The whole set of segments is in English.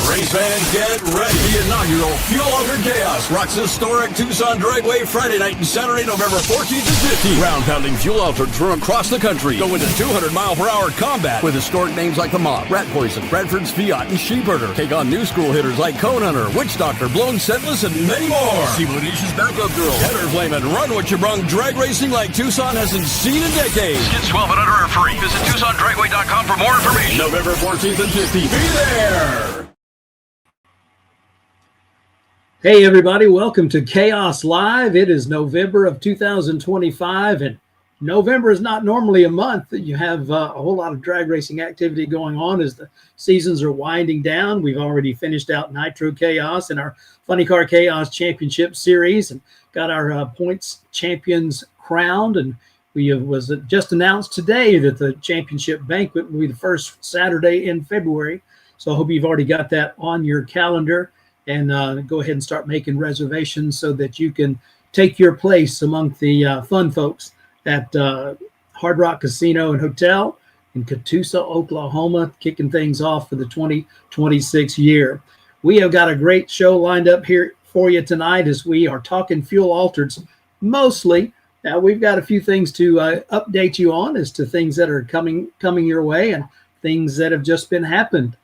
Race fans, get ready. The inaugural Fuel Altered Chaos rocks historic Tucson Dragway Friday night and Saturday, November 14th and 15th. Ground-pounding Fuel Altereds from across the country go into 200-mile-per-hour combat with historic names like the Mob, Rat Poison, Bradford's Fiat, and Sheepherder. Take on new school hitters like Cone Hunter, Witch Doctor, Blown Scentless, and many more. See Bonisha's Backup Girl, Header Flame, and Run What You Brung. Drag racing like Tucson hasn't seen in decades. Kids 12 and under are free. Visit TucsonDragway.com for more information. November 14th and 15th. Be there! Hey everybody, welcome to Chaos Live. It is November of 2025, and November is not normally a month that you have a whole lot of drag racing activity going on as the seasons are winding down. We've already finished out Nitro Chaos and our Funny Car Chaos Championship Series and got our points champions crowned, and was just announced today that the championship banquet will be the first Saturday in February. So I hope you've already got that on your calendar. And go ahead and start making reservations so that you can take your place among the fun folks at Hard Rock Casino and Hotel in Catoosa, Oklahoma, kicking things off for the 2026 year. We have got a great show lined up here for you tonight as we are talking fuel altereds mostly. Now, we've got a few things to update you on as to things that are coming your way and things that have just been happening.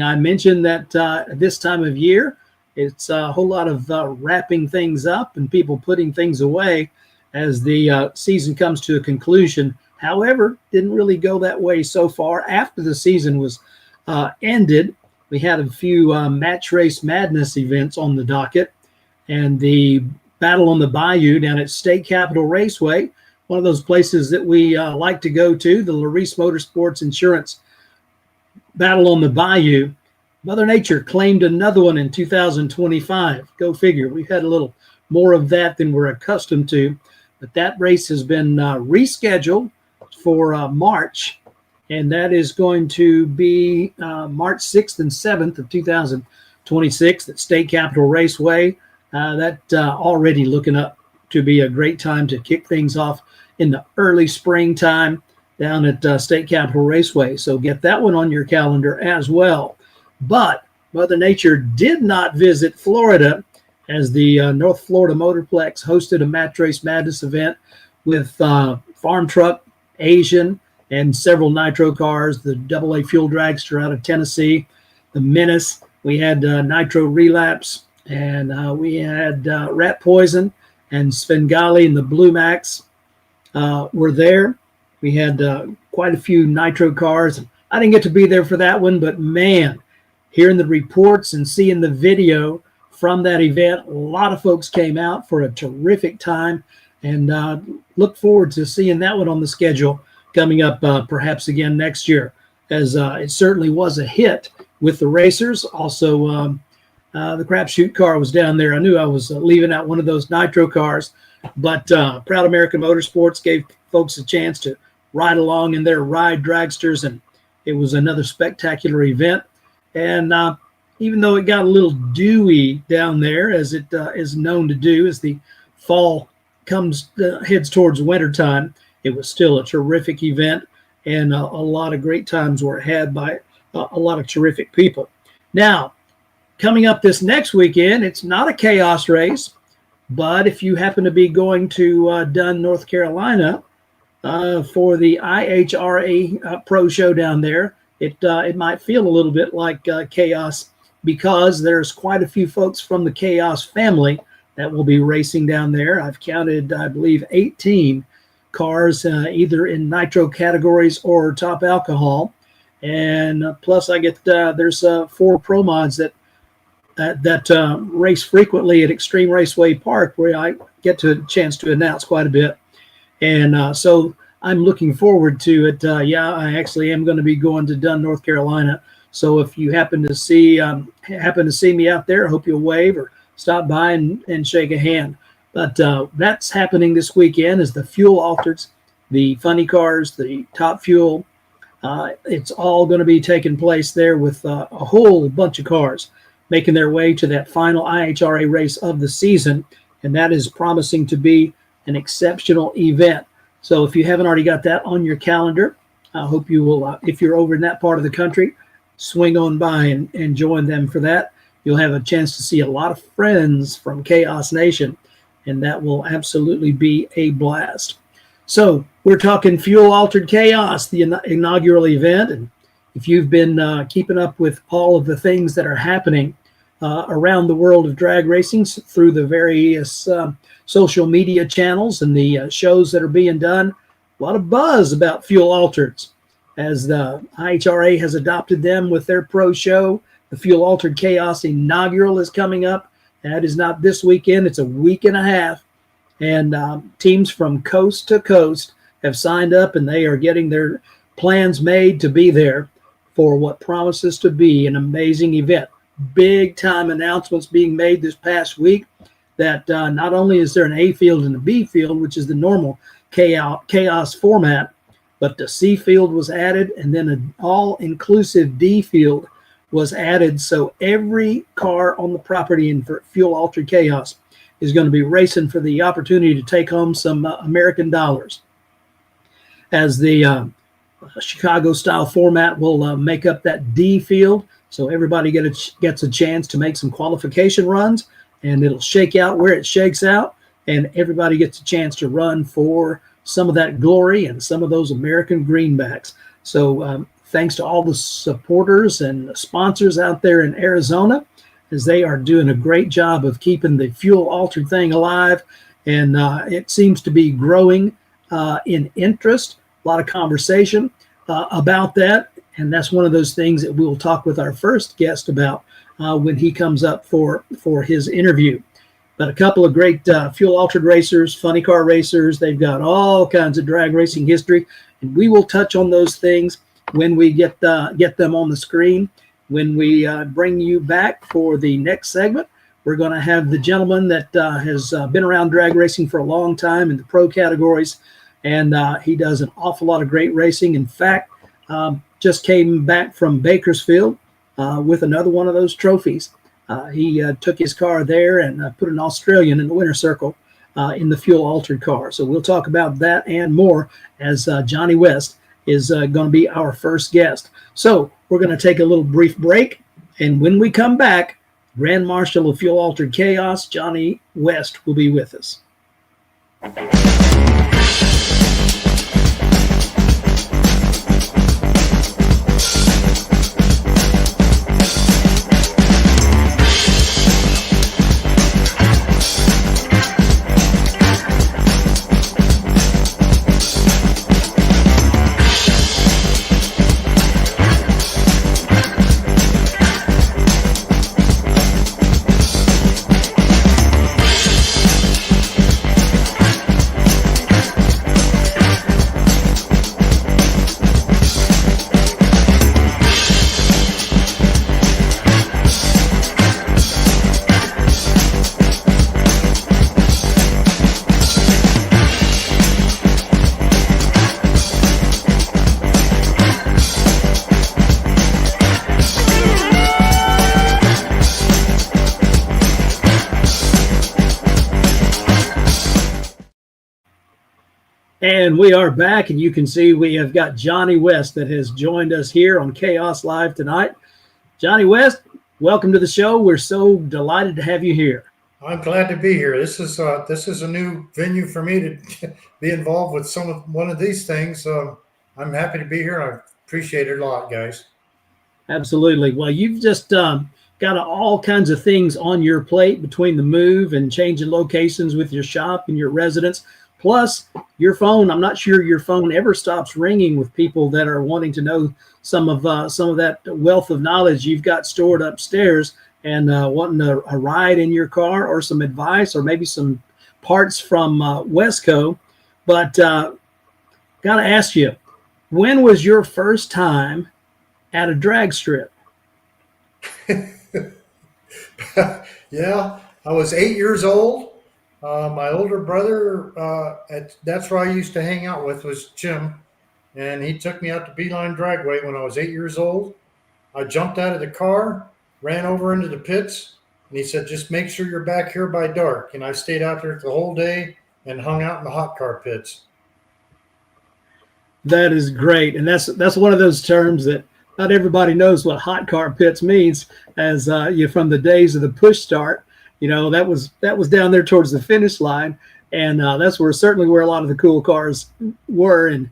I mentioned that this time of year, it's a whole lot of wrapping things up and people putting things away as the season comes to a conclusion. However, didn't really go that way so far. After the season was ended, we had a few Match Race Madness events on the docket, and the Battle on the Bayou down at State Capitol Raceway, one of those places that we like to go to, the Larice Motorsports Insurance Battle on the Bayou. Mother Nature claimed another one in 2025. Go figure. We've had a little more of that than we're accustomed to. But that race has been rescheduled for March, and that is going to be March 6th and 7th of 2026 at State Capitol Raceway. That already looking up to be a great time to kick things off in the early springtime down at State Capitol Raceway. So get that one on your calendar as well. But Mother Nature did not visit Florida as the North Florida Motorplex hosted a Match Race Madness event with Farm Truck, Asian, and several Nitro cars, the AA Fuel Dragster out of Tennessee, the Menace. We had Nitro Relapse, and we had Rat Poison and Svengali and the Blue Max were there. We had quite a few Nitro cars. I didn't get to be there for that one, but man, hearing the reports and seeing the video from that event, a lot of folks came out for a terrific time, and look forward to seeing that one on the schedule coming up perhaps again next year, as it certainly was a hit with the racers. Also, the crapshoot car was down there. I knew I was leaving out one of those Nitro cars, but Proud American Motorsports gave folks a chance to ride along in their ride dragsters, and it was another spectacular event. And even though it got a little dewy down there, as it is known to do as the fall heads towards wintertime, it was still a terrific event, and a lot of great times were had by a lot of terrific people. Now, coming up this next weekend, it's not a chaos race, but if you happen to be going to Dunn, North Carolina, for the IHRA Pro Show down there, it might feel a little bit like chaos, because there's quite a few folks from the Chaos family that will be racing down there. I've counted, I believe, 18 cars, either in Nitro categories or top alcohol. And plus I get, there's 4 Pro Mods that race frequently at Extreme Raceway Park, where I get a chance to announce quite a bit. And so I'm looking forward to it. I actually am going to be going to Dunn, North Carolina. So if you happen to see me out there, I hope you'll wave or stop by and shake a hand. But that's happening this weekend, is the fuel altereds, the funny cars, the top fuel. It's all going to be taking place there with a whole bunch of cars making their way to that final IHRA race of the season. And that is promising to be an exceptional event. So if you haven't already got that on your calendar, I hope you will, if you're over in that part of the country, swing on by and join them for that. You'll have a chance to see a lot of friends from Chaos Nation, and that will absolutely be a blast. So we're talking Fuel Altered Chaos, the inaugural event. And if you've been keeping up with all of the things that are happening around the world of drag racing through the various social media channels and the shows that are being done, a lot of buzz about Fuel Altereds, as the IHRA has adopted them with their pro show. The Fuel Altered Chaos inaugural is coming up. That is not this weekend. It's a week and a half. And teams from coast to coast have signed up, and they are getting their plans made to be there for what promises to be an amazing event. Big time announcements being made this past week that not only is there an A field and a B field, which is the normal chaos format, but the C field was added, and then an all-inclusive D field was added. So every car on the property in Fuel Altered Chaos is going to be racing for the opportunity to take home some American dollars, as the Chicago-style format will make up that D field. So everybody gets a chance to make some qualification runs, and it'll shake out where it shakes out, and everybody gets a chance to run for some of that glory and some of those American greenbacks. So thanks to all the supporters and sponsors out there in Arizona, as they are doing a great job of keeping the Fuel Altered thing alive. And it seems to be growing in interest, a lot of conversation about that. And that's one of those things that we'll talk with our first guest about when he comes up for his interview. But a couple of great Fuel Altered racers, funny car racers. They've got all kinds of drag racing history, and we will touch on those things when we get them on the screen. When we bring you back for the next segment, we're going to have the gentleman that has been around drag racing for a long time in the pro categories, and he does an awful lot of great racing. In fact, just came back from Bakersfield with another one of those trophies. He took his car there and put an Australian in the winner's circle in the Fuel Altered car. So we'll talk about that and more, as Johnny West is going to be our first guest. So we're going to take a little brief break, and when we come back, Grand Marshal of Fuel Altered Chaos, Johnny West, will be with us. And we are back, and you can see we have got Johnny West that has joined us here on Chaos Live tonight. Johnny West, welcome to the show. We're so delighted to have you here. I'm glad to be here. This is a new venue for me to be involved with one of these things. I'm happy to be here. I appreciate it a lot, guys. Absolutely. Well, you've just got all kinds of things on your plate between the move and changing locations with your shop and your residence. Plus, your phone, I'm not sure your phone ever stops ringing with people that are wanting to know some of that wealth of knowledge you've got stored upstairs, and wanting a ride in your car or some advice or maybe some parts from Wesco. But got to ask you, when was your first time at a drag strip? Yeah, I was 8 years old. My older brother, that's where I used to hang out with, was Jim, and he took me out to Beeline Dragway when I was 8 years old. I jumped out of the car, ran over into the pits, and he said, just make sure you're back here by dark. And I stayed out there the whole day and hung out in the hot car pits. That is great. And that's one of those terms that not everybody knows what hot car pits means, as you from the days of the push start. That was down there towards the finish line, and that's certainly where a lot of the cool cars were. And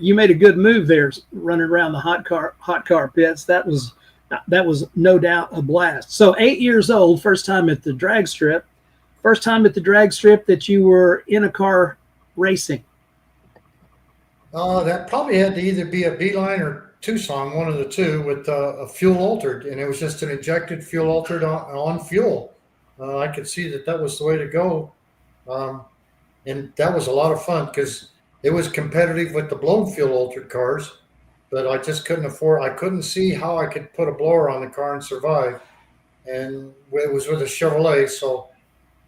you made a good move there, running around the hot car pits. That was no doubt a blast. So 8 years old, first time at the drag strip that you were in a car racing. That probably had to either be a Beeline or Tucson, one of the two, with a fuel altered, and it was just an injected fuel altered on fuel. I could see that was the way to go, and that was a lot of fun because it was competitive with the blown fuel altered cars, but I just couldn't afford. I couldn't see how I could put a blower on the car and survive, and it was with a Chevrolet, so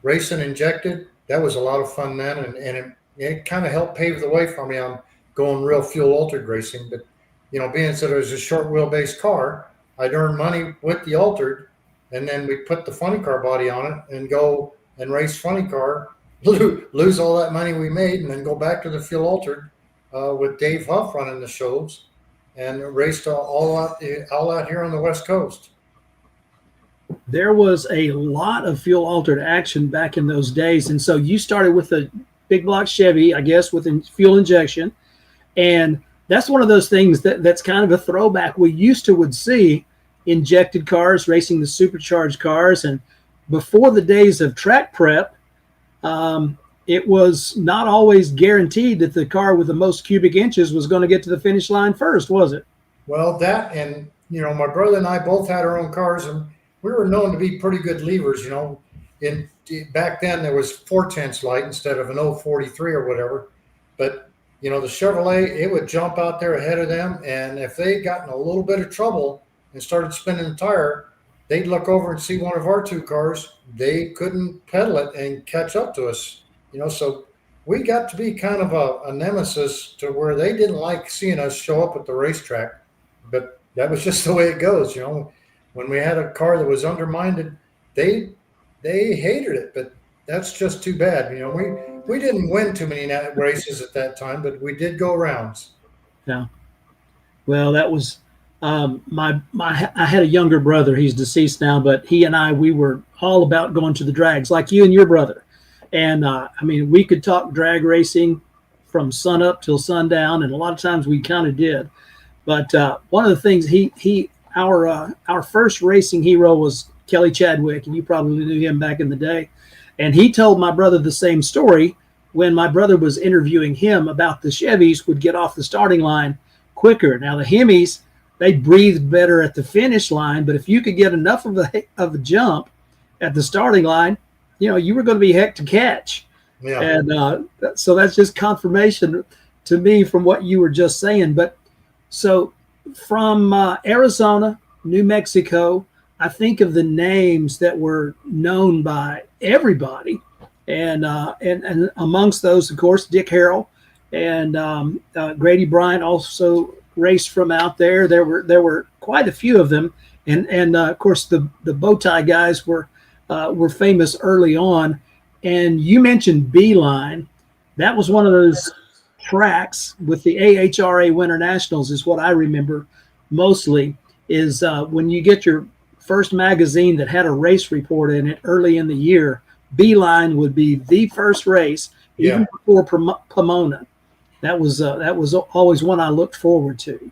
racing injected, that was a lot of fun then, and it kind of helped pave the way for me on going real fuel altered racing. But being that it was a short wheelbase car, I'd earn money with the altered, and then we put the funny car body on it and go and race funny car, lose all that money we made, and then go back to the fuel altered with Dave Huff running the shows, and raced all out here on the West Coast. There was a lot of fuel altered action back in those days, and so you started with a big block Chevy, I guess, with fuel injection, and that's one of those things that's kind of a throwback. We would see injected cars racing the supercharged cars, and before the days of track prep, it was not always guaranteed that the car with the most cubic inches was going to get to the finish line first, was it? Well, that, and my brother and I both had our own cars, and we were known to be pretty good levers. Back then there was 4/10 light instead of an 043 or whatever, but the Chevrolet, it would jump out there ahead of them, and if they got in a little bit of trouble and started spinning the tire, they'd look over and see one of our two cars. They couldn't pedal it and catch up to us, so we got to be kind of a nemesis to where they didn't like seeing us show up at the racetrack, but that was just the way it goes. When we had a car that was undermined, they hated it, but that's just too bad. We didn't win too many races at that time, but we did go rounds. Yeah. Well, that was I had a younger brother. He's deceased now, but he and we were all about going to the drags, like you and your brother. And we could talk drag racing from sun up till sundown, and a lot of times we kind of did. But one of the things our first racing hero was Kelly Chadwick, and you probably knew him back in the day. And he told my brother the same story when my brother was interviewing him about the Chevys would get off the starting line quicker. Now the Hemis, they breathed better at the finish line, but if you could get enough of a jump at the starting line, you were going to be heck to catch. Yeah. And so that's just confirmation to me from what you were just saying. But so from Arizona, New Mexico, I think of the names that were known by everybody, and amongst those, of course, Dick Harrell and Grady Bryant also raced from out there. There were quite a few of them, and of course the bow tie guys were famous early on. And you mentioned Beeline. That was one of those tracks with the AHRA Winter Nationals, is what I remember mostly, is when you get your first magazine that had a race report in it early in the year, Beeline would be the first race, even before Pomona. That was always one I looked forward to.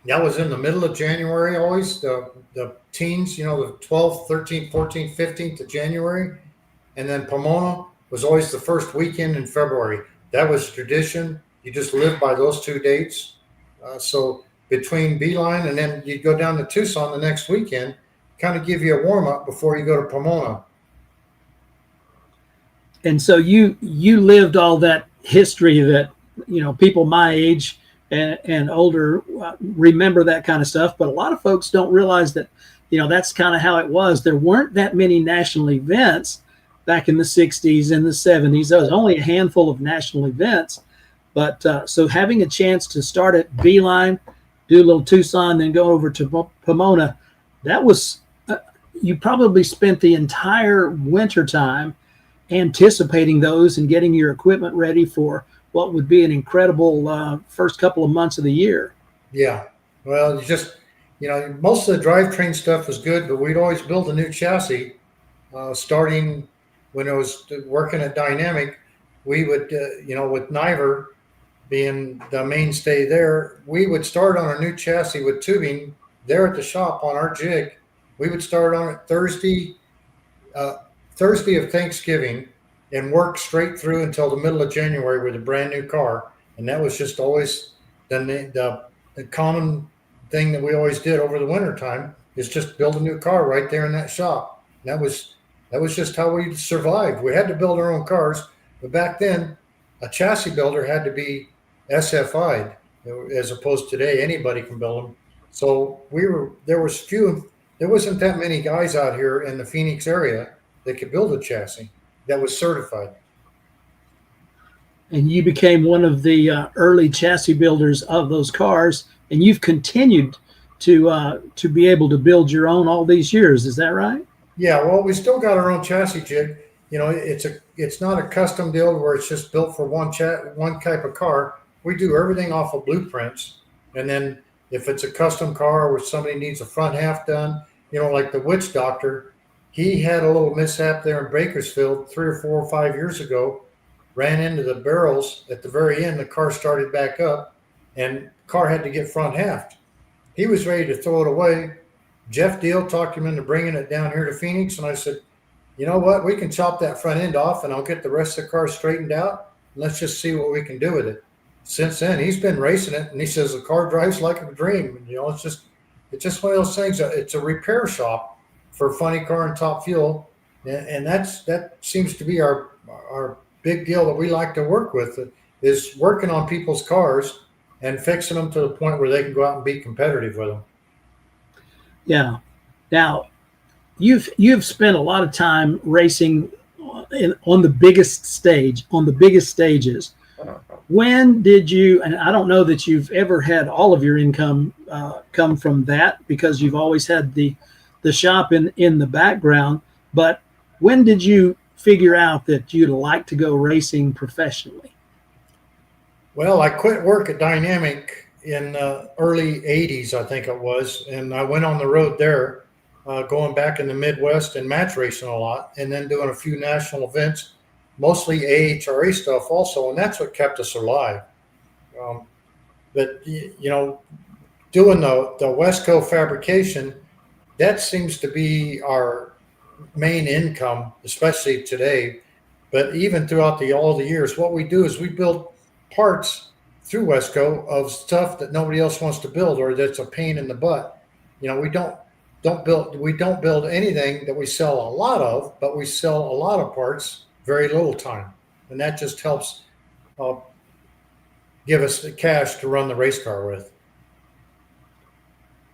That was in the middle of January always, the teens, the 12th, 13th, 14th, 15th of January. And then Pomona was always the first weekend in February. That was tradition. You just lived by those two dates. So between Beeline and then you'd go down to Tucson the next weekend, kind of give you a warm-up before you go to Pomona. And so you lived all that history that, people my age and older remember that kind of stuff. But a lot of folks don't realize that, that's kind of how it was. There weren't that many national events back in the 60s and the 70s. There was only a handful of national events. But so having a chance to start at Beeline, do a little Tucson, then go over to Pomona, that was, you probably spent the entire winter time anticipating those and getting your equipment ready for what would be an incredible first couple of months of the year. Yeah. Well, most of the drivetrain stuff was good, but we'd always build a new chassis. Starting when I was working at Dynamic, we would, with Niver being the mainstay there, we would start on a new chassis with tubing there at the shop on our jig. We would start on it uh, Thursday of Thanksgiving and work straight through until the middle of January with a brand new car. And that was just always the common thing that we always did over the winter time is just build a new car right there in that shop. And that was just how we survived. We had to build our own cars, but back then, a chassis builder had to be SFI'd, as opposed to today anybody can build them. So there wasn't that many guys out here in the Phoenix area that could build a chassis that was certified. And you became one of the early chassis builders of those cars, and you've continued to be able to build your own all these years. Is that right? Yeah, well, we still got our own chassis jig. It's not a custom build where it's just built for one type of car. We do everything off of blueprints, and then if it's a custom car where somebody needs a front half done, like the Witch Doctor, he had a little mishap there in Bakersfield 3 or 4 or 5 years ago. Ran into the barrels at the very end. The car started back up, and the car had to get front halved. He was ready to throw it away. Jeff Deal talked him into bringing it down here to Phoenix, and I said, you know what? We can chop that front end off, and I'll get the rest of the car straightened out. Let's just see what we can do with it. Since then, he's been racing it, and he says the car drives like a dream. And, it's just one of those things. It's a repair shop for Funny Car and Top Fuel, and that seems to be our big deal that we like to work with, is working on people's cars and fixing them to the point where they can go out and be competitive with them. Yeah. Now, you've spent a lot of time racing on the biggest stages. When did you? And I don't know that you've ever had all of your income come from that, because you've always had the shop in the background. But when did you figure out that you'd like to go racing professionally? Well, I quit work at Dynamic in early 80s, I think it was. And I went on the road there, going back in the Midwest and match racing a lot, and then doing a few national events, mostly AHRA stuff also. And that's what kept us alive. But, doing the Westco fabrication, that seems to be our main income, especially today. But even throughout all the years, what we do is we build parts through Westco of stuff that nobody else wants to build, or that's a pain in the butt. We don't build anything that we sell a lot of, but we sell a lot of parts very little time, and that just helps give us the cash to run the race car with.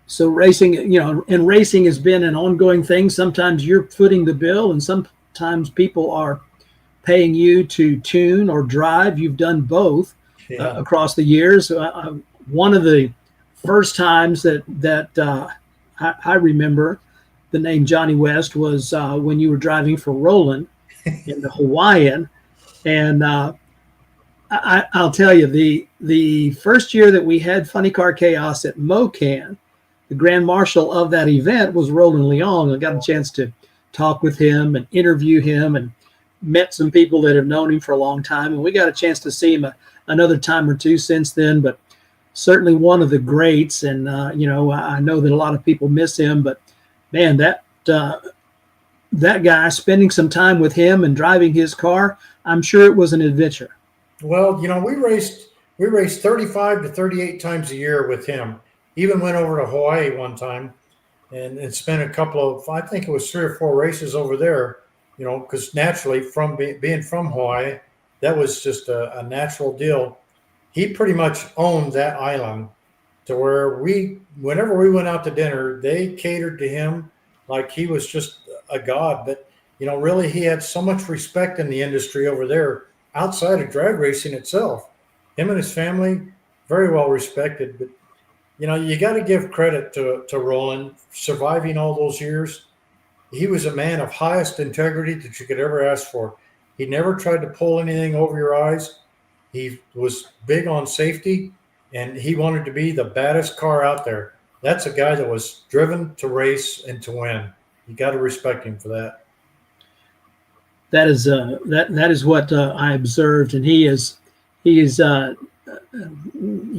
So racing, and racing has been an ongoing thing. Sometimes you're footing the bill, and sometimes people are paying you to tune or drive. You've done both across the years. One of the first times that I remember the name Johnny West was when you were driving for Roland in the Hawaiian. And I'll tell you, the first year that we had Funny Car Chaos at MoCan, the Grand Marshal of that event was Roland Leong. I got a chance to talk with him and interview him, and met some people that have known him for a long time. And we got a chance to see him another time or two since then, but certainly one of the greats. And, I know that a lot of people miss him, but man, that guy, spending some time with him and driving his car, I'm sure it was an adventure. Well, we raced 35 to 38 times a year with him. Even went over to Hawaii one time and spent a couple of, I think it was 3 or 4 races over there, because naturally from being from Hawaii, that was just a natural deal. He pretty much owned that island, to where whenever we went out to dinner, they catered to him like he was just a god. But, really he had so much respect in the industry over there outside of drag racing itself. Him and his family, very well respected. But, you got to give credit to Roland surviving all those years. He was a man of highest integrity that you could ever ask for. He never tried to pull anything over your eyes. He was big on safety, and he wanted to be the baddest car out there. That's a guy that was driven to race and to win. You got to respect him for that. That is that is what I observed, and he is you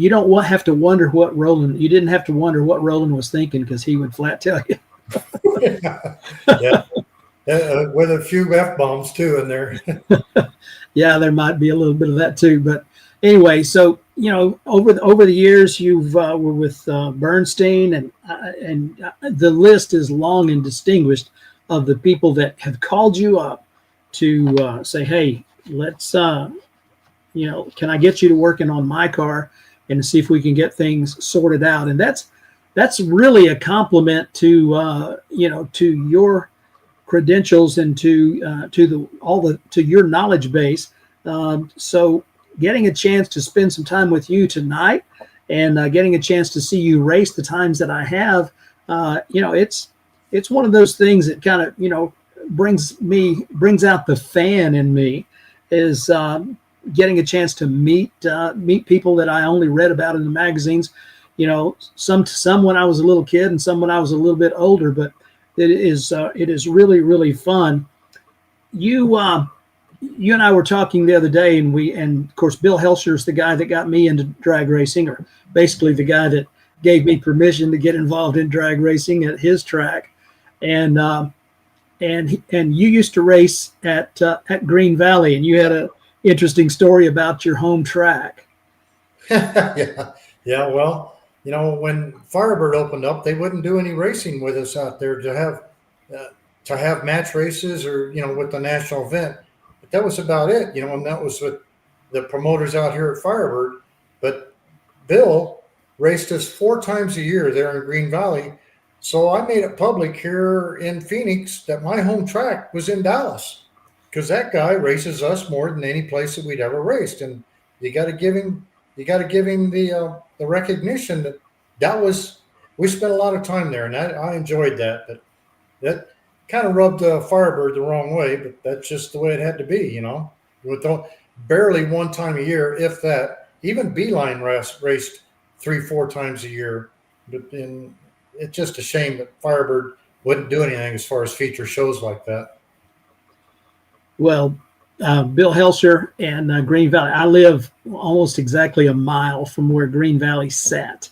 don't have to wonder what Roland. You didn't have to wonder what Roland was thinking, because he would flat tell you. Yeah, with a few F-bombs too in there. Yeah, there might be a little bit of that too. But anyway, so over the years, you've were with Bernstein, and the list is long and distinguished of the people that have called you up to say, hey, let's can I get you to working on my car and see if we can get things sorted out? And that's really a compliment to to your credentials and to your knowledge base. So getting a chance to spend some time with you tonight, and getting a chance to see you race the times that I have, it's one of those things that kind of brings out the fan in me, is getting a chance to meet people that I only read about in the magazines. Some when I was a little kid, and some when I was a little bit older. But it is really, really fun. You and I were talking the other day, and of course Bill Helsher is the guy that got me into drag racing, or basically the guy that gave me permission to get involved in drag racing at his track. And you used to race at Green Valley, and you had a interesting story about your home track. Yeah. Well, when Firebird opened up, they wouldn't do any racing with us out there to have match races, or with the national event. But that was about it. And that was with the promoters out here at Firebird. But Bill raced us 4 times a year there in Green Valley. So I made it public here in Phoenix that my home track was in Dallas, because that guy races us more than any place that we'd ever raced. And you got to give him the recognition that we spent a lot of time there, and I enjoyed that. But that kind of rubbed Firebird the wrong way, but that's just the way it had to be, With barely 1 time a year, if that. Even Beeline raced 3-4 times a year. But it's just a shame that Firebird wouldn't do anything as far as feature shows like that. Well, Bill Helsher and Green Valley. I live almost exactly a mile from where Green Valley sat.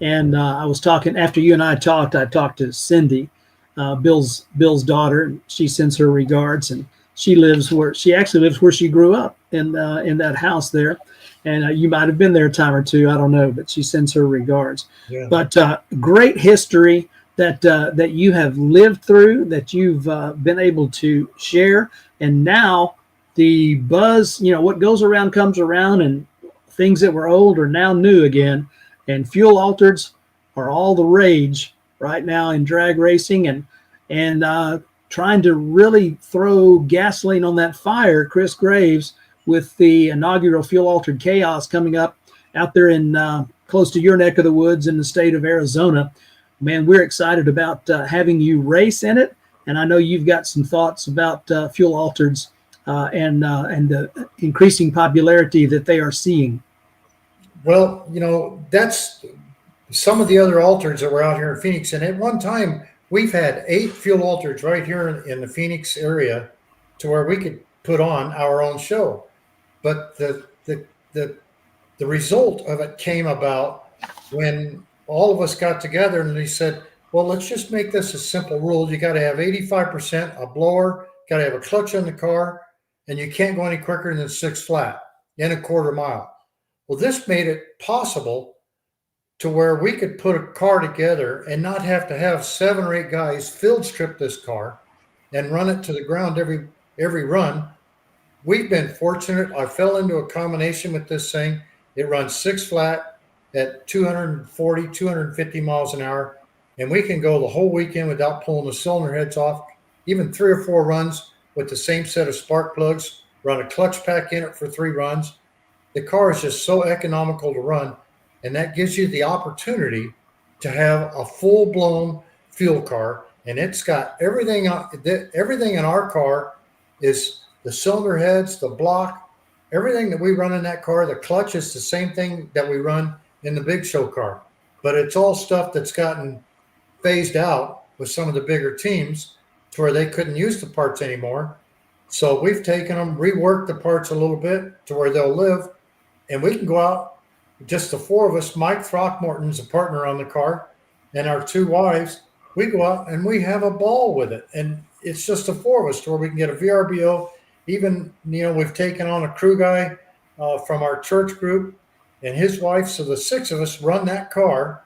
And I was talking, after you and I talked to Cindy, Bill's daughter. She sends her regards, and she actually lives where she grew up, in that house there. And you might have been there a time or two, I don't know, but she sends her regards. Yeah. But great history that you have lived through, that you've been able to share. And now the buzz, what goes around comes around, and things that were old are now new again. And fuel altereds are all the rage right now in drag racing, and trying to really throw gasoline on that fire. Chris Graves, with the inaugural fuel altered CHAOS coming up out there in close to your neck of the woods in the state of Arizona. Man, we're excited about having you race in it. And I know you've got some thoughts about fuel altereds and the increasing popularity that they are seeing. Well, that's some of the other altereds that were out here in Phoenix. And at one time, we've had 8 fuel altereds right here in the Phoenix area, to where we could put on our own show. But the result of it came about when all of us got together, and they said, well, let's just make this a simple rule. You got to have 85% a blower, got to have a clutch in the car, and you can't go any quicker than 6 flat in a quarter mile. Well, this made it possible to where we could put a car together and not have to have 7 or 8 guys field strip this car and run it to the ground every run. We've been fortunate. I fell into a combination with this thing. It runs 6 flat at 240, 250 miles an hour, and we can go the whole weekend without pulling the cylinder heads off, even 3 or 4 runs with the same set of spark plugs, run a clutch pack in it for 3 runs. The car is just so economical to run, and that gives you the opportunity to have a full-blown fuel car, and it's got everything in our car is the cylinder heads, the block, everything that we run in that car. The clutch is the same thing that we run in the big show car. But it's all stuff that's gotten phased out with some of the bigger teams to where they couldn't use the parts anymore. So we've taken them, reworked the parts a little bit to where they'll live, and we can go out, just the four of us. Mike Throckmorton's a partner on the car, and our two wives. We go out and we have a ball with it. And it's just the four of us to where we can get a VRBO. Even, we've taken on a crew guy from our church group and his wife. So the six of us run that car,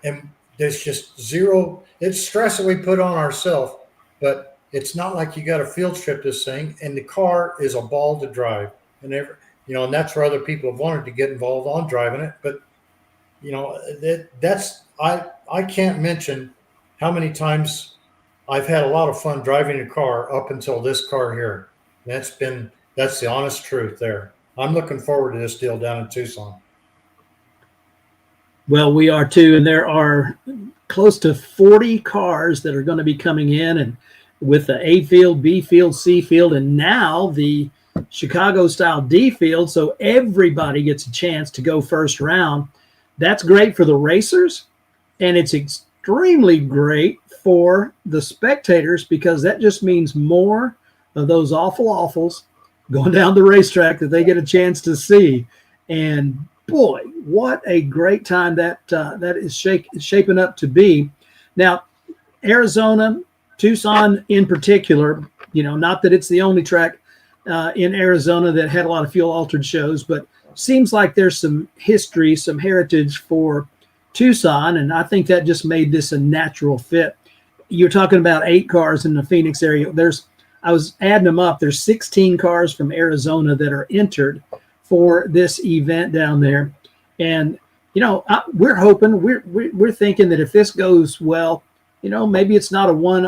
and there's just zero. It's stress that we put on ourselves, but it's not like you got to field trip this thing. And the car is a ball to drive. And and that's where other people have wanted to get involved on driving it. But, I can't mention how many times I've had a lot of fun driving a car up until this car here. That's the honest truth there. I'm looking forward to this deal down in Tucson. Well, we are too, and there are close to 40 cars that are going to be coming in, and with the A field, B field, C field, and now the Chicago style D field, so everybody gets a chance to go first round. That's great for the racers, and it's extremely great for the spectators, because that just means more of those awfuls going down the racetrack that they get a chance to see. And boy, what a great time that is shaping up to be. Now, Arizona, Tucson in particular, not that it's the only track in Arizona that had a lot of fuel altered shows, but seems like there's some history, some heritage for Tucson, and I think that just made this a natural fit. You're talking about 8 cars in the Phoenix area. I was adding them up. There's 16 cars from Arizona that are entered for this event down there, and we're hoping, we're thinking that if this goes well, maybe it's not a one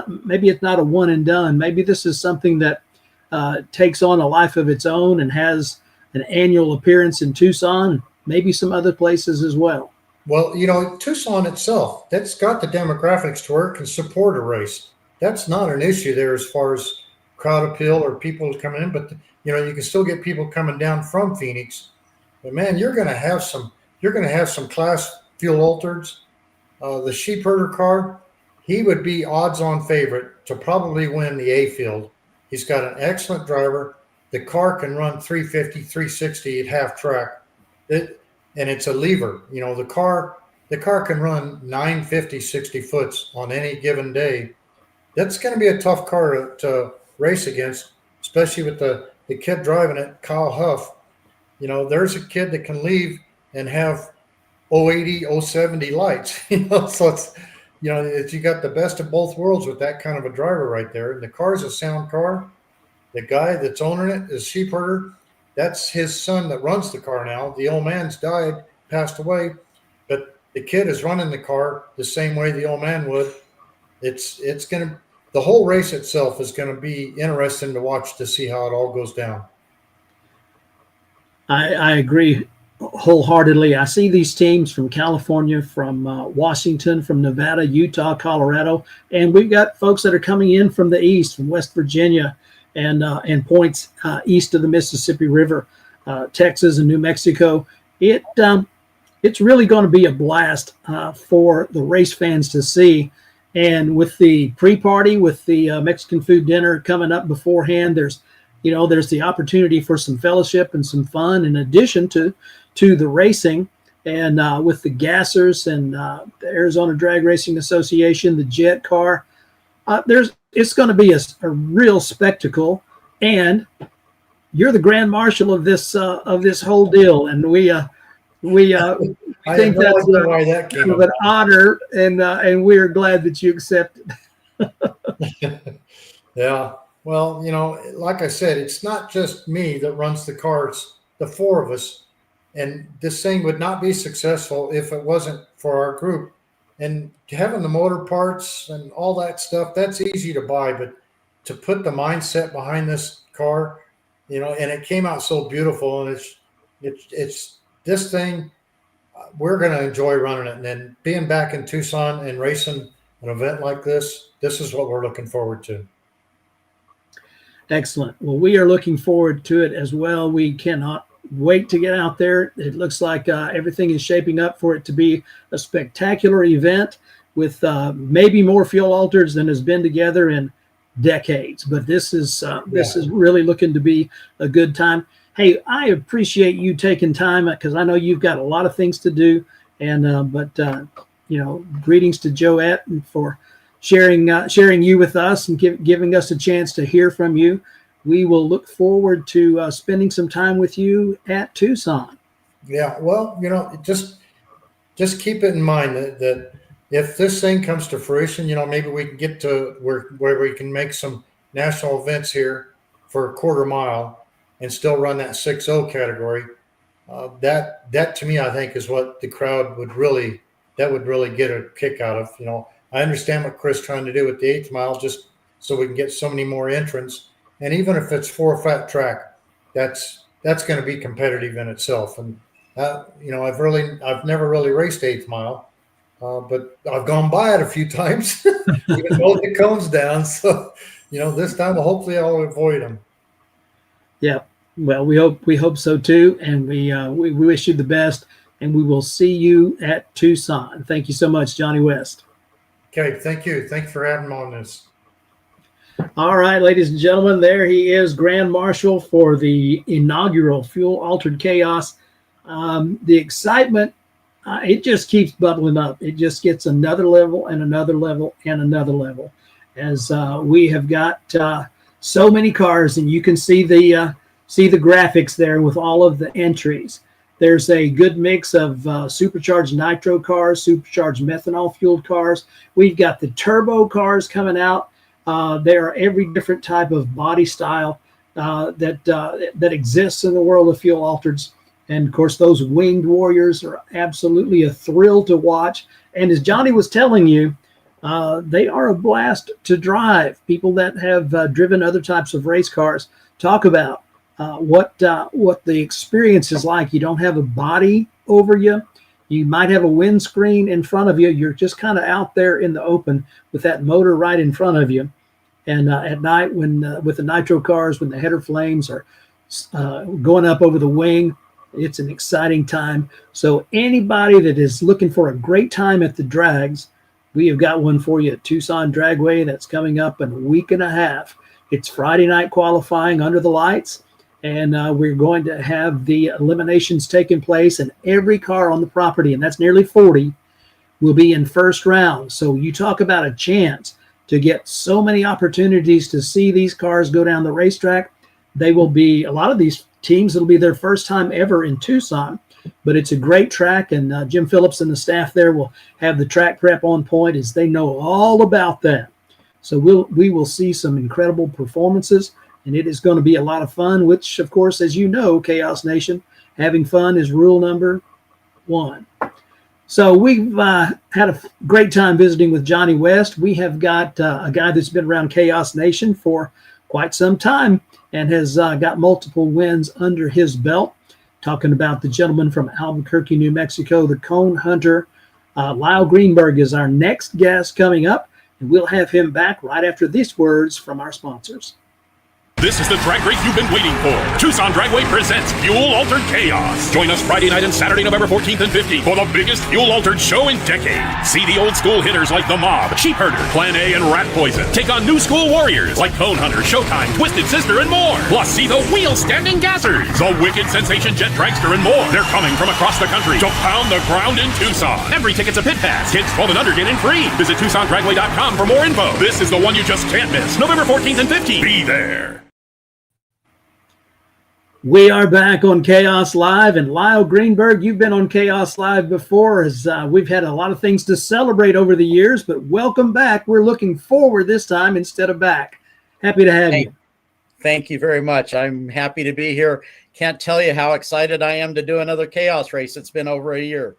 and done. Maybe this is something that takes on a life of its own and has an annual appearance in Tucson, maybe some other places as well. Well, Tucson itself, that's got the demographics to where it can support a race. That's not an issue there as far as crowd appeal or people coming in, but you can still get people coming down from Phoenix. But man, you're going to have some class fuel altereds. The sheep herder car, he would be odds-on favorite to probably win the A field. He's got an excellent driver. The car can run 350, 360 at half track. And it's a lever. The car can run 950, 60 foots on any given day. That's going to be a tough car to race against, especially with the kid driving it, Kyle Huff. There's a kid that can leave and have 080, 070 lights. So it's you got the best of both worlds with that kind of a driver right there. And the car's a sound car. The guy that's owning it is sheep herder. That's his son that runs the car now. The old man's died, passed away, but the kid is running the car the same way the old man would. The whole race itself is going to be interesting to watch, to see how it all goes down. I agree wholeheartedly. I see these teams from California, from Washington, from Nevada, Utah, Colorado, and we've got folks that are coming in from the east, from West Virginia, and points east of the Mississippi River, Texas and New Mexico. It's really going to be a blast for the race fans to see. And with the pre-party, with the Mexican food dinner coming up beforehand, there's the opportunity for some fellowship and some fun in addition to the racing. And with the gassers and the Arizona Drag Racing Association, the Jet Car, it's going to be a real spectacle. And you're the grand marshal of this whole deal, and we think that's kind of an honor, and we're glad that you accepted. Yeah. Well, like I said, it's not just me that runs the cars, the four of us, and this thing would not be successful if it wasn't for our group. And having the motor parts and all that stuff, that's easy to buy, but to put the mindset behind this car, and it came out so beautiful, and it's this thing, we're going to enjoy running it. And then being back in Tucson and racing an event like this is what we're looking forward to. Excellent. Well, we are looking forward to it as well. We cannot wait to get out there. It looks like everything is shaping up for it to be a spectacular event with maybe more fuel alters than has been together in decades. But this is really looking to be a good time. Hey, I appreciate you taking time because I know you've got a lot of things to do. And greetings to Joette for sharing you with us and giving us a chance to hear from you. We will look forward to spending some time with you at Tucson. Yeah, well, just keep it in mind that if this thing comes to fruition, maybe we can get to where we can make some national events here for a quarter mile and still run that 6.0 category. That to me, I think, is what the crowd would really get a kick out of. I understand what Chris is trying to do with the 8th mile, just so we can get so many more entrants. And even if it's 4-flat track, that's going to be competitive in itself. And I've never really raced 8th mile, but I've gone by it a few times, even though the cone's down. So, this time hopefully I'll avoid them. Yeah. Well, we hope so too, and we wish you the best, and we will see you at Tucson. Thank you so much, Johnny West. Okay, thank you. Thanks for having me on this. All right, ladies and gentlemen, there he is, Grand Marshal for the inaugural Fuel Altered Chaos. The excitement, it just keeps bubbling up. It just gets another level and another level and another level, as we have got so many cars, and you can see the graphics there with all of the entries. There's a good mix of supercharged nitro cars, supercharged methanol fueled cars. We've got the turbo cars coming out. There are every different type of body style that exists in the world of fuel altereds. And of course, those winged warriors are absolutely a thrill to watch. And as Johnny was telling you, they are a blast to drive. People that have driven other types of race cars talk about what the experience is like. You don't have a body over you. You might have a windscreen in front of you. You're just kind of out there in the open with that motor right in front of you. And at night, when with the nitro cars, when the header flames are going up over the wing, it's an exciting time. So anybody that is looking for a great time at the drags, we have got one for you at Tucson Dragway that's coming up in a week and a half. It's Friday night qualifying under the lights. And we're going to have the eliminations taking place, and every car on the property, and that's nearly 40, will be in first round. So you talk about a chance to get so many opportunities to see these cars go down the racetrack. They will be, a lot of these teams, it'll be their first time ever in Tucson, but it's a great track, and Jim Phillips and the staff there will have the track prep on point as they know all about that. So we will see some incredible performances. And it is going to be a lot of fun, which, of course, as you know, Chaos Nation, having fun is rule number 1. So we've had a great time visiting with Johnny West. We have got a guy that's been around Chaos Nation for quite some time and has got multiple wins under his belt. Talking about the gentleman from Albuquerque, New Mexico, the cone hunter. Lyle Greenberg is our next guest coming up, and we'll have him back right after these words from our sponsors. This is the drag race you've been waiting for. Tucson Dragway presents Fuel Altered Chaos. Join us Friday night and Saturday, November 14th and 15th for the biggest Fuel Altered show in decades. See the old school hitters like the Mob, Sheep Herder, Plan A, and Rat Poison. Take on new school warriors like Cone Hunter, Showtime, Twisted Sister, and more. Plus, see the wheel-standing gassers, the Wicked Sensation Jet Dragster, and more. They're coming from across the country to pound the ground in Tucson. Every ticket's a pit pass. Kids 12 and under get in free. Visit TucsonDragway.com for more info. This is the one you just can't miss. November 14th and 15th. Be there. We are back on Chaos Live, and Lyle Greenberg, you've been on Chaos Live before, as we've had a lot of things to celebrate over the years, but welcome back. We're looking forward this time instead of back. Happy to have you. Thank you very much. I'm happy to be here. Can't tell you how excited I am to do another Chaos race. It's been over a year.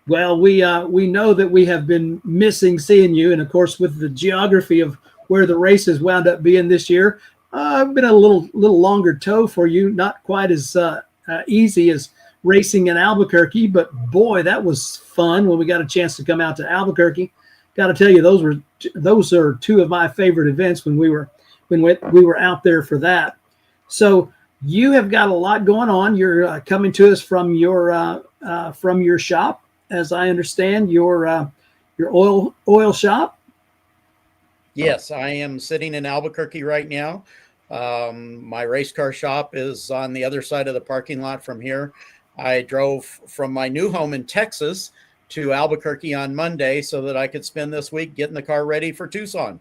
Well, we know that we have been missing seeing you, and of course, with the geography of where the races wound up being this year, been a little longer tow for you, not quite as easy as racing in Albuquerque, but boy, that was fun when we got a chance to come out to Albuquerque. Got to tell you, those are two of my favorite events when we were out there for that. So You have got a lot going on. You're coming to us from your shop, as I understand, your oil shop. Yes, I am sitting in Albuquerque right now. My race car shop is on the other side of the parking lot from here. I drove from my new home in Texas to Albuquerque on Monday so that I could spend this week getting the car ready for Tucson.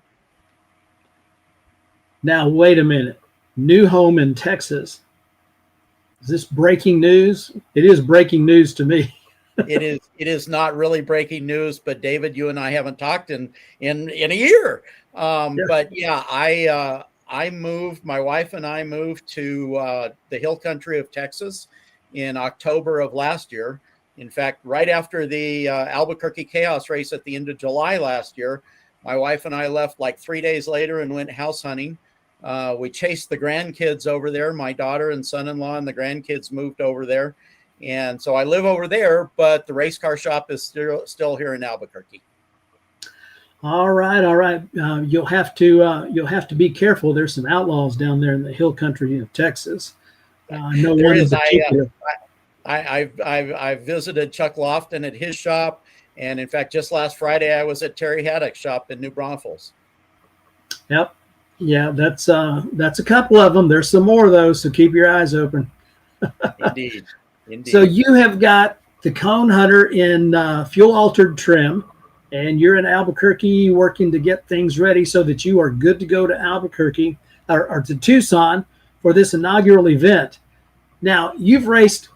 Now, wait a minute. New home in Texas. Is this breaking news? It is breaking news to me. It is not really breaking news, but David, you and I haven't talked in a year. But yeah, I moved. My wife and I moved to the hill country of Texas in October of last year. In fact, right after the Albuquerque Chaos race at the end of July last year, my wife and I left like 3 days later and went house hunting. We chased the grandkids over there. My daughter and son-in-law and the grandkids moved over there. And so I live over there, but the race car shop is still here in Albuquerque. All right, all right. You'll have to be careful. There's some outlaws down there in the hill country of Texas. No There one in is. particular. I've visited Chuck Lofton at his shop, and in fact, just last Friday I was at Terry Haddock's shop in New Braunfels. Yep. Yeah, that's a couple of them. There's some more of those, so keep your eyes open. Indeed. So you have got the Cone Hunter in fuel altered trim, and you're in Albuquerque working to get things ready so that you are good to go to Albuquerque or to Tucson for this inaugural event. Now you've raced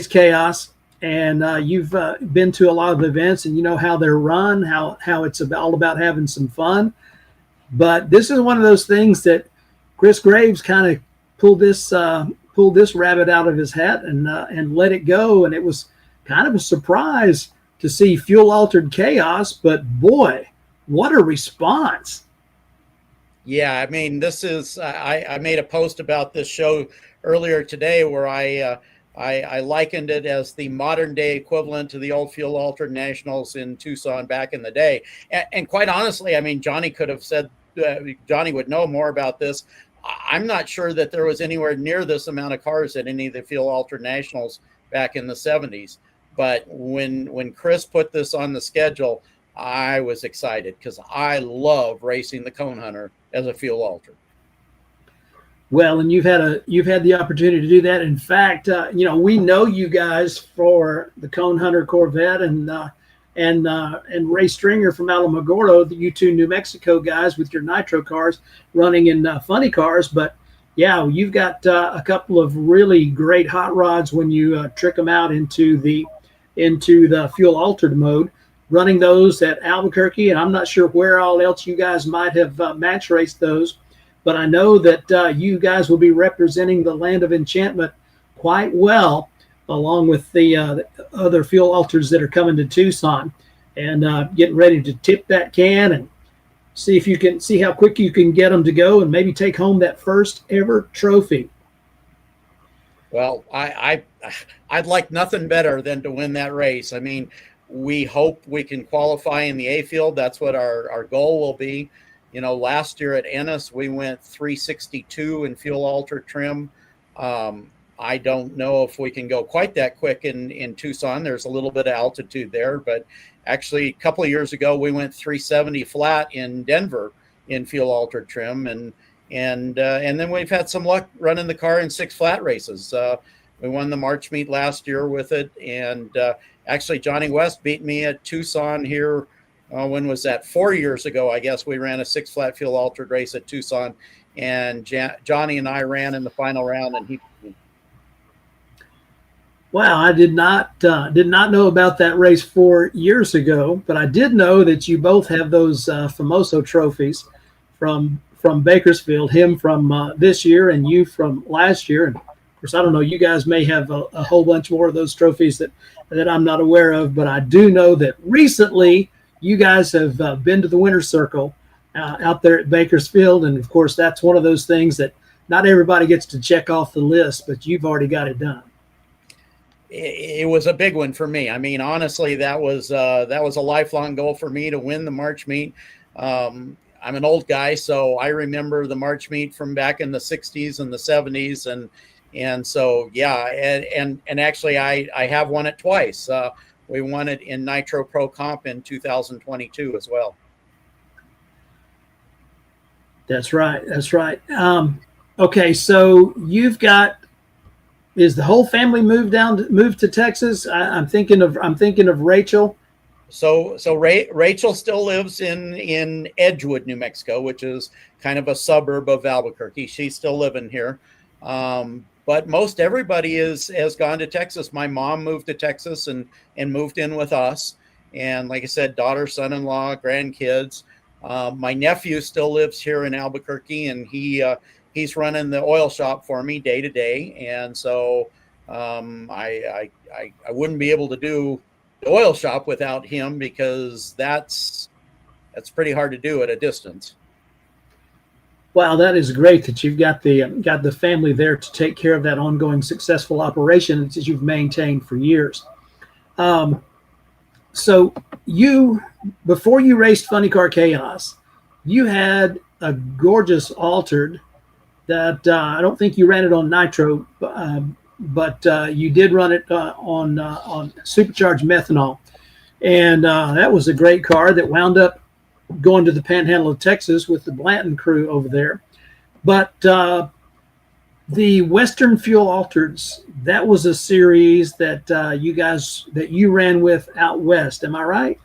Chaos, and you've been to a lot of events, and you know how they're run, how it's all about having some fun. But this is one of those things that Chris Graves kind of pulled this rabbit out of his hat and let it go, and it was kind of a surprise to see fuel altered Chaos. But boy, what a response! Yeah, I mean, this is I made a post about this show earlier today where I likened it as the modern day equivalent to the old fuel altered nationals in Tucson back in the day. And quite honestly, I mean, Johnny could have said, Johnny would know more about this. I'm not sure that there was anywhere near this amount of cars at any of the fuel altered nationals back in the 70s. But when Chris put this on the schedule, I was excited because I love racing the Cone Hunter as a fuel altered. Well, and you've had the opportunity to do that. In fact, we know you guys for the Cone Hunter Corvette and Ray Stringer from Alamogordo, you two New Mexico guys with your nitro cars running in funny cars. But yeah, you've got a couple of really great hot rods when you trick them out into the fuel altered mode, running those at Albuquerque. And I'm not sure where all else you guys might have match raced those. But I know that you guys will be representing the Land of Enchantment quite well, along with the other fuel alters that are coming to Tucson, and getting ready to tip that can and see if you can see how quick you can get them to go and maybe take home that first ever trophy. Well, I'd like nothing better than to win that race. I mean, we hope we can qualify in the A field. That's what our goal will be. You know, last year at Ennis, we went 362 in fuel altered trim. I don't know if we can go quite that quick in Tucson. There's a little bit of altitude there, but actually a couple of years ago, we went 370 flat in Denver in fuel altered trim. And then we've had some luck running the car in 6 flat races. We won the March meet last year with it. And actually Johnny West beat me at Tucson here. When was that? 4 years ago, I guess. We ran a 6 flat fuel altered race at Tucson, and Johnny and I ran in the final round, and he. Wow, I did not know about that race 4 years ago, but I did know that you both have those Famoso trophies from Bakersfield. Him from this year, and you from last year. And of course, I don't know. You guys may have a whole bunch more of those trophies that I'm not aware of, but I do know that recently. You guys have been to the winner's circle out there at Bakersfield. And of course, that's one of those things that not everybody gets to check off the list, but you've already got it done. It was a big one for me. I mean, honestly, that was a lifelong goal for me to win the March meet. I'm an old guy, so I remember the March meet from back in the 60s and the 70s. And so, yeah. And actually I have won it twice. We won it in Nitro Pro Comp in 2022 as well. That's right. That's right. Okay. So is the whole family moved to Texas? I'm thinking of Rachel. So Rachel still lives in Edgewood, New Mexico, which is kind of a suburb of Albuquerque. She's still living here. But most everybody has gone to Texas. My mom moved to Texas and moved in with us. And like I said, daughter, son-in-law, grandkids. My nephew still lives here in Albuquerque, and he's running the oil shop for me day to day. And so I wouldn't be able to do the oil shop without him, because that's pretty hard to do at a distance. Wow, that is great that you've got the family there to take care of that ongoing successful operation that you've maintained for years. So before you raced Funny Car Chaos, you had a gorgeous altered that I don't think you ran it on nitro, but you did run it on supercharged methanol, and that was a great car that wound up going to the Panhandle of Texas with the Blanton crew over there. But the Western Fuel Altereds, that was a series that you ran with out west. Am I right?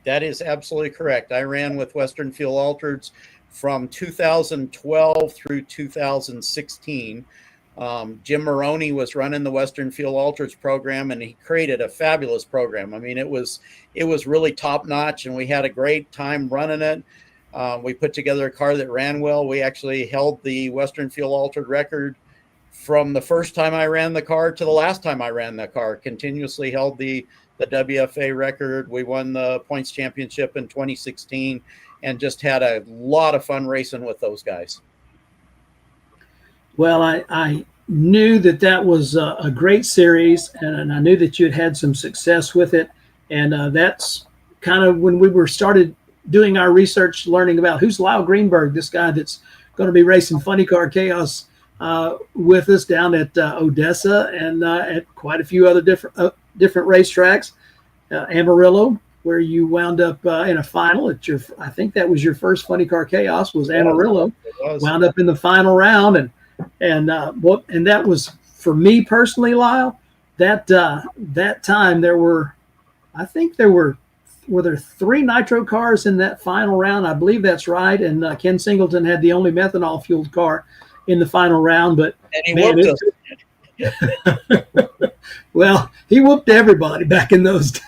That is absolutely correct. I ran with Western Fuel Altereds from 2012 through 2016. Jim Maroney was running the Western Fuel Altereds program, and he created a fabulous program. I mean, it was really top notch, and we had a great time running it. We put together a car that ran well. We actually held the Western Fuel Altered record from the first time I ran the car to the last time I ran the car. Continuously held the WFA record. We won the points championship in 2016, and just had a lot of fun racing with those guys. Well, I knew that was a great series, and I knew that you had some success with it. And that's kind of when we started doing our research, learning about who's Lyle Greenberg, this guy that's going to be racing Funny Car Chaos with us down at Odessa and at quite a few other different racetracks. Amarillo, where you wound up in a final I think that was your first Funny Car Chaos, was Amarillo. Wound up in the final round, and that was, for me personally, Lyle, that time were there 3 nitro cars in that final round? I believe that's right. And Ken Singleton had the only methanol fueled car in the final round, but and he whooped us. Well, he whooped everybody back in those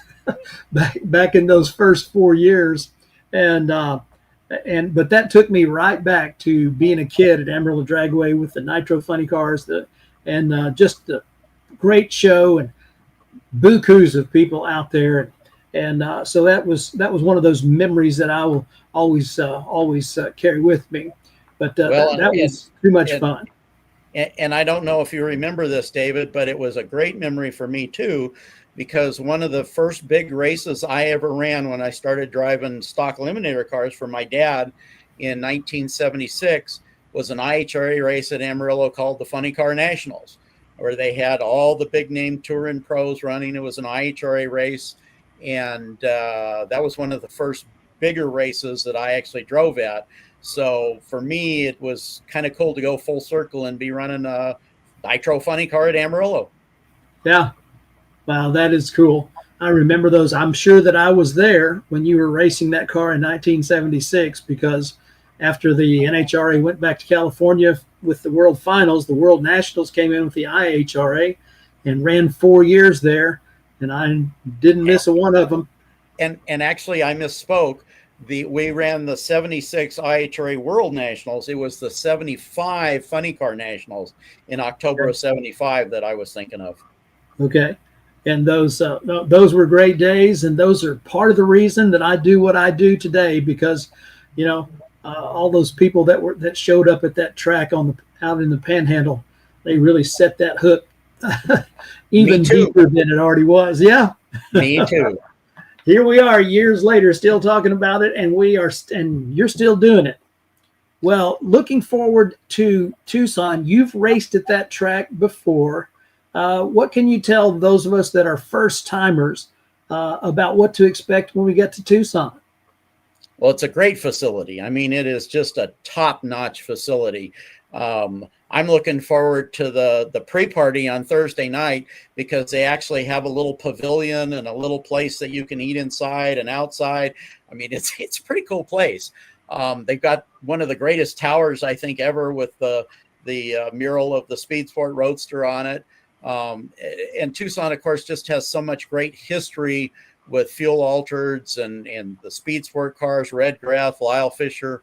back in those first 4 years. But that took me right back to being a kid at Amarillo Dragway with the nitro funny cars, and just the great show and bukus of people out there, and so that was one of those memories that I will always carry with me. But that was too much fun. And I don't know if you remember this, David, but it was a great memory for me too, because one of the first big races I ever ran when I started driving stock eliminator cars for my dad in 1976 was an IHRA race at Amarillo called the Funny Car Nationals, where they had all the big name touring pros running. It was an IHRA race, and that was one of the first bigger races that I actually drove at. So for me, it was kind of cool to go full circle and be running a nitro funny car at Amarillo. Yeah. Wow, that is cool. I remember those. I'm sure that I was there when you were racing that car in 1976, because after the NHRA went back to California with the World Finals, the World Nationals came in with the IHRA and ran 4 years there, and I didn't miss a one of them. And actually, I misspoke. We ran the 76 IHRA World Nationals. It was the 75 Funny Car Nationals in October of 75 that I was thinking of. Okay. And those were great days, and those are part of the reason that I do what I do today, because, all those people that showed up at that track out in the Panhandle, they really set that hook even deeper than it already was. Yeah. Me too. here we are years later, still talking about it, and and you're still doing it. Well, looking forward to Tucson. You've raced at that track before. What can you tell those of us that are first timers about what to expect when we get to Tucson? Well, it's a great facility. I mean, it is just a top-notch facility. I'm looking forward to the pre-party on Thursday night because they actually have a little pavilion and a little place that you can eat inside and outside. I mean, it's a pretty cool place. They've got one of the greatest towers, I think, ever with the mural of the Speed Sport Roadster on it. And Tucson, of course, just has so much great history with fuel altereds and the Speed Sport cars, Red Graf, Lyle Fisher.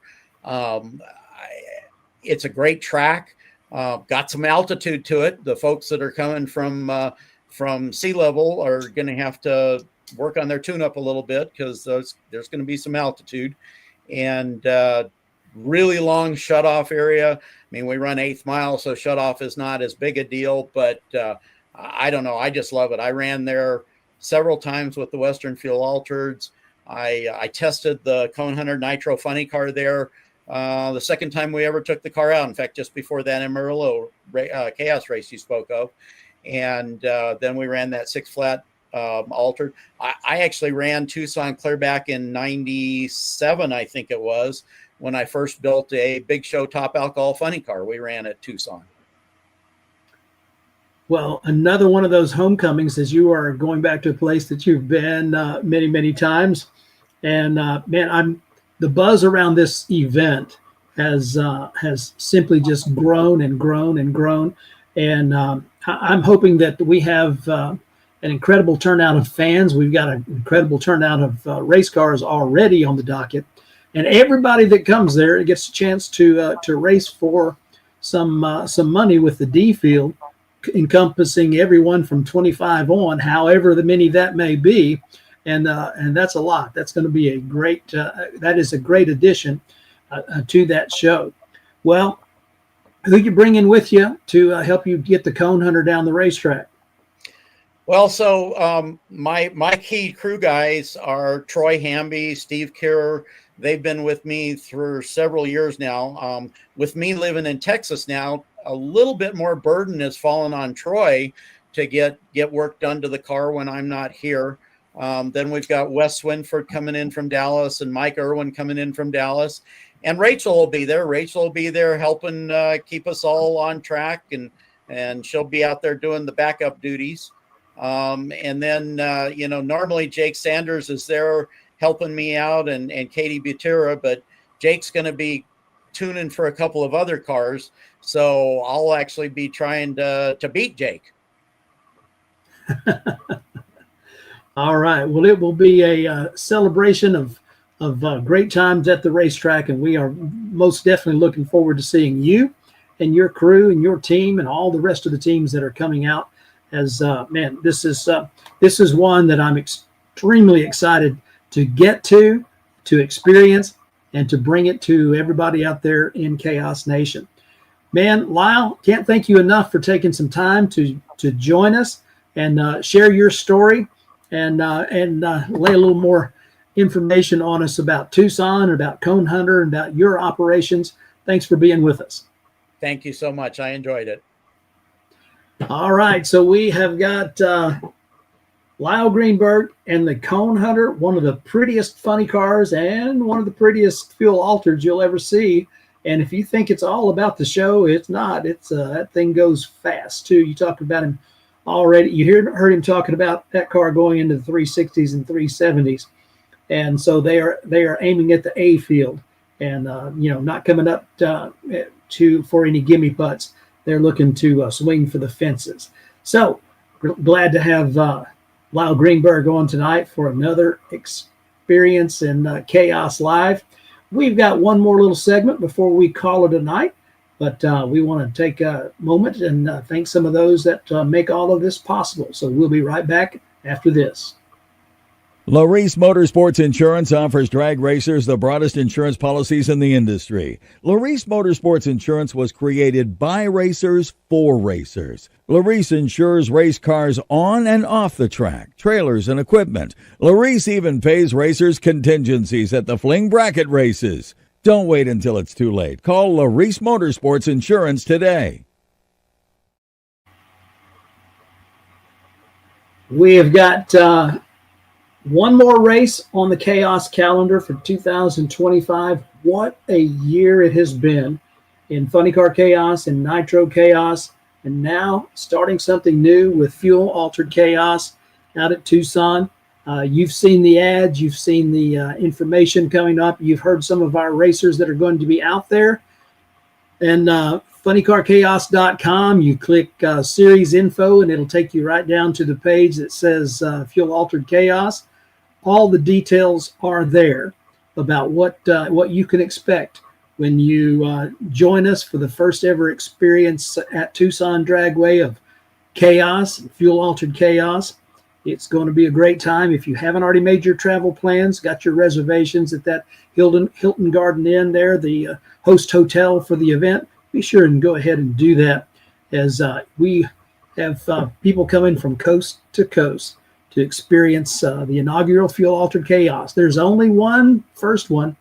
It's a great track. Got some altitude to it. The folks that are coming from sea level are going to have to work on their tune-up a little bit because there's going to be some altitude. And really long shutoff area. I mean, we run 8th mile, so shutoff is not as big a deal, but I don't know. I just love it. I ran there several times with the Western Fuel Altereds. I tested the Cone Hunter Nitro Funny Car there the second time we ever took the car out. In fact, just before that Amarillo Chaos race you spoke of. And then we ran that 6-flat altered. I actually ran Tucson clear back in 97, I think it was, when I first built a big show top alcohol funny car. We ran at Tucson. Well, another one of those homecomings as you are going back to a place that you've been many, many times. And man, the buzz around this event has simply just grown and grown and grown. And I'm hoping that we have an incredible turnout of fans. We've got an incredible turnout of race cars already on the docket. And everybody that comes there gets a chance to race for some money with the D field, encompassing everyone from 25 on, however many that may be, and that's a lot. That's going to be a great. That is a great addition to that show. Well, who you bring in with you to help you get the Cone Hunter down the racetrack? Well, so my key crew guys are Troy Hamby, Steve Kerr. They've been with me for several years now. With me living in Texas now, a little bit more burden has fallen on Troy to get work done to the car when I'm not here. Then we've got Wes Swinford coming in from Dallas and Mike Irwin coming in from Dallas. And Rachel will be there. Rachel will be there helping keep us all on track, and she'll be out there doing the backup duties. And then, normally Jake Sanders is there helping me out and Katie Butera, but Jake's going to be tuning for a couple of other cars. So I'll actually be trying to beat Jake. All right. Well, it will be a celebration of great times at the racetrack, and we are most definitely looking forward to seeing you and your crew and your team and all the rest of the teams that are coming out. As man, this is one that I'm extremely excited to get to experience, and to bring it to everybody out there in Chaos Nation. Man, Lyle, can't thank you enough for taking some time to join us and share your story and lay a little more information on us about Tucson, about Cone Hunter, and about your operations. Thanks for being with us. Thank you so much. I enjoyed it. All right, so we have got Lyle Greenberg and the Cone Hunter, one of the prettiest funny cars and one of the prettiest fuel altereds you'll ever see. And if you think it's all about the show, it's not. It's that thing goes fast too. You talked about him already. You heard him talking about that car going into the 360s and 370s, and so they are aiming at the A field, and not coming up for any gimme putts. They're looking to swing for the fences. So glad to have Lyle Greenberg on tonight for another experience in Chaos Live. We've got one more little segment before we call it a night, but we want to take a moment and thank some of those that make all of this possible. So we'll be right back after this. Larice Motorsports Insurance offers drag racers the broadest insurance policies in the industry. Larice Motorsports Insurance was created by racers for racers. Larice insures race cars on and off the track, trailers and equipment. Larice even pays racers contingencies at the fling bracket races. Don't wait until it's too late. Call Larice Motorsports Insurance today. We have got one more race on the CHAOS calendar for 2025. What a year it has been in Funny Car Chaos and Nitro Chaos, and now starting something new with Fuel Altered Chaos out at Tucson. You've seen the ads, you've seen the information coming up, you've heard some of our racers that are going to be out there. And funnycarchaos.com, you click series info, and it'll take you right down to the page that says Fuel Altered Chaos. All the details are there about what you can expect when you join us for the first ever experience at Tucson Dragway of Chaos, Fuel Altered Chaos. It's going to be a great time. If you haven't already made your travel plans, got your reservations at that Hilton Garden Inn there, the host hotel for the event, be sure and go ahead and do that, as we have people coming from coast to coast to experience the inaugural Fuel Altered Chaos. There's only one first one,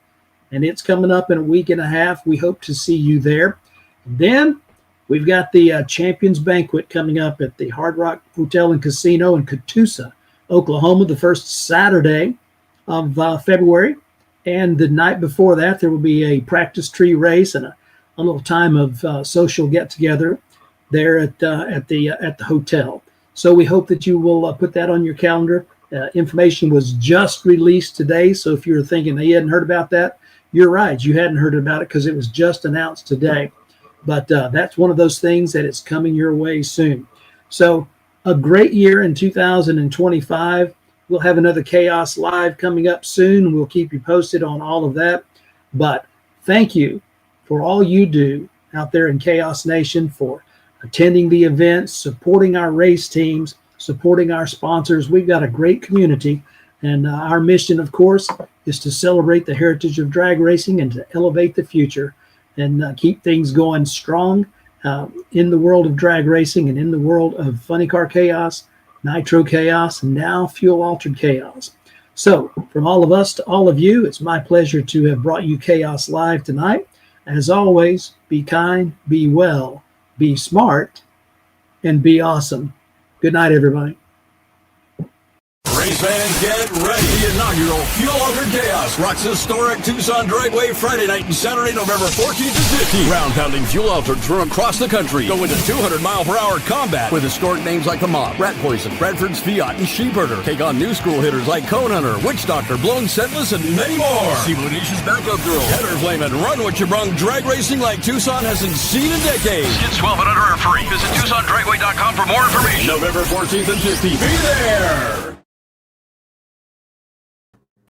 and it's coming up in a week and a half. We hope to see you there. Then we've got the Champions Banquet coming up at the Hard Rock Hotel and Casino in Catoosa, Oklahoma, the first Saturday of February. And the night before that, there will be a practice tree race and a little time of social get-together there at the hotel. So we hope that you will put that on your calendar. Information was just released today, so if you're thinking that you hadn't heard about that, you're right. You hadn't heard about it because it was just announced today. But that's one of those things that is coming your way soon. So a great year in 2025. We'll have another Chaos Live coming up soon. We'll keep you posted on all of that. But thank you for all you do out there in Chaos Nation, for attending the events, supporting our race teams, supporting our sponsors. We've got a great community, and our mission, of course, is to celebrate the heritage of drag racing and to elevate the future and keep things going strong in the world of drag racing and in the world of Funny Car Chaos, Nitro Chaos, and now Fuel Altered Chaos. So from all of us to all of you, it's my pleasure to have brought you Chaos Live tonight. As always, be kind, be well, be smart, and be awesome. Good night, everybody. Race fans, get ready. The inaugural Fuel Altered Chaos rocks historic Tucson Dragway Friday night and Saturday, November 14th and 15th. Ground-pounding Fuel Altered from across the country. Go into 200-mile-per-hour combat with historic names like the Mob, Rat Poison, Bradford's Fiat, and Sheepherder. Take on new school hitters like Cone Hunter, Witch Doctor, Blown Scentless, and many more. See Bodacious Backup Girl, Header Flame, and Run What You Brung. Drag racing like Tucson hasn't seen in decades. Kids 12 and under are free. Visit TucsonDragway.com for more information. November 14th and 15th. Be there!